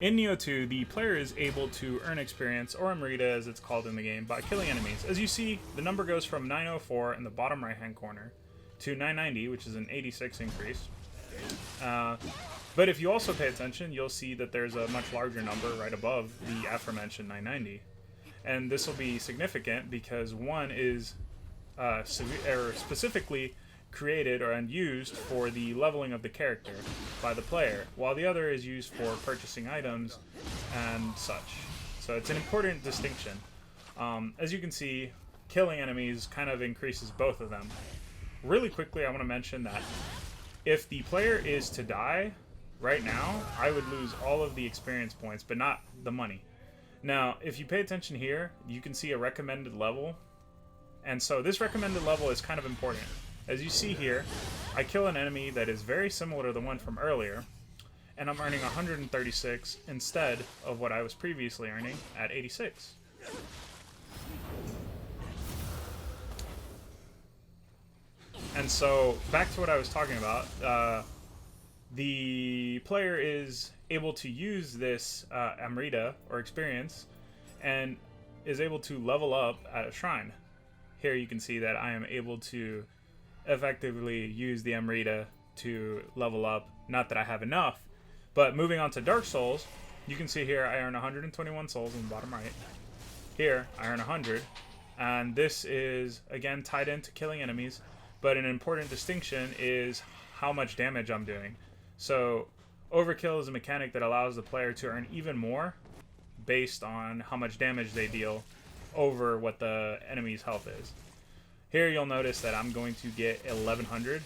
In Nioh 2, the player is able to earn experience, or Amrita as it's called in the game, by killing enemies. As you see, the number goes from 904 in the bottom right hand corner to 990, which is an 86 increase. But if you also pay attention, you'll see that there's a much larger number right above the aforementioned 990. And this will be significant because one is specifically created and used for the leveling of the character by the player, while the other is used for purchasing items and such. So it's an important distinction. As you can see, killing enemies kind of increases both of them. Really quickly, I want to mention that if the player is to die right now, I would lose all of the experience points, but not the money. Now, if you pay attention here, you can see a recommended level. And so this recommended level is kind of important. As you see here, I kill an enemy that is very similar to the one from earlier, and I'm earning 136 instead of what I was previously earning at 86. And so, back to what I was talking about, the player is able to use this Amrita, or experience, and is able to level up at a shrine. Here you can see that I am able to effectively use the Amrita to level up. Not that I have enough, but moving on to Dark Souls, you can see here I earn 121 souls in the bottom right. Here I earn 100, and this is again tied into killing enemies, but an important distinction is how much damage I'm doing. So overkill is a mechanic that allows the player to earn even more based on how much damage they deal over what the enemy's health is. Here you'll notice that I'm going to get 1100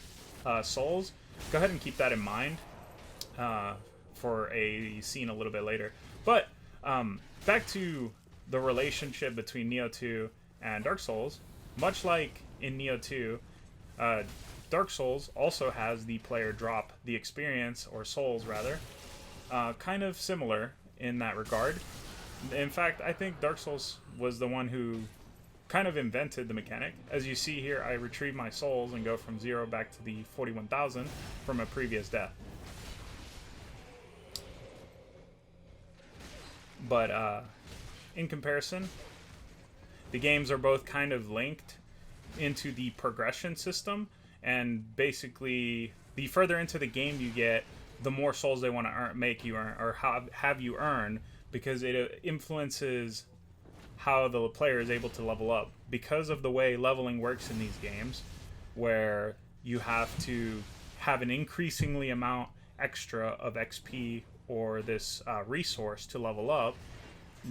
souls. Go ahead and keep that in mind for a scene a little bit later. But back to the relationship between Nioh 2 and Dark Souls. Much like in Nioh 2, Dark Souls also has the player drop the experience, or souls rather, kind of similar in that regard. In fact, I think Dark Souls was the one who kind of invented the mechanic. As you see here, I retrieve my souls and go from 0 back to the 41,000 from a previous death. But in comparison, the games are both kind of linked into the progression system, and basically the further into the game you get, the more souls they want to make you earn, or have you earn, because it influences how the player is able to level up. Because of the way leveling works in these games, where you have to have an increasingly amount extra of XP or this resource to level up,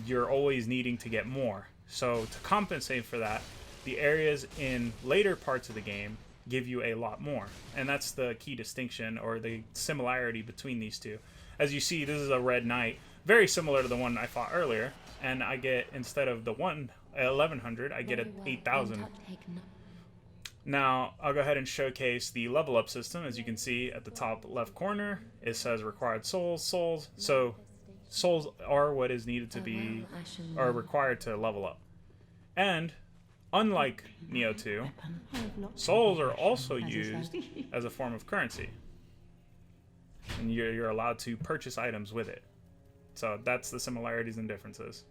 you're always needing to get more. So to compensate for that, the areas in later parts of the game give you a lot more. And that's the key distinction, or the similarity between these two. As you see, this is a red knight, very similar to the one I fought earlier, and I get, instead of the 1100, I get an 8,000. Now, I'll go ahead and showcase the level up system. As you can see at the top left corner, it says required souls. So souls are what is needed to be, or required to level up. And unlike Nioh 2, souls are also used as a form of currency, and you're allowed to purchase items with it. So that's the similarities and differences.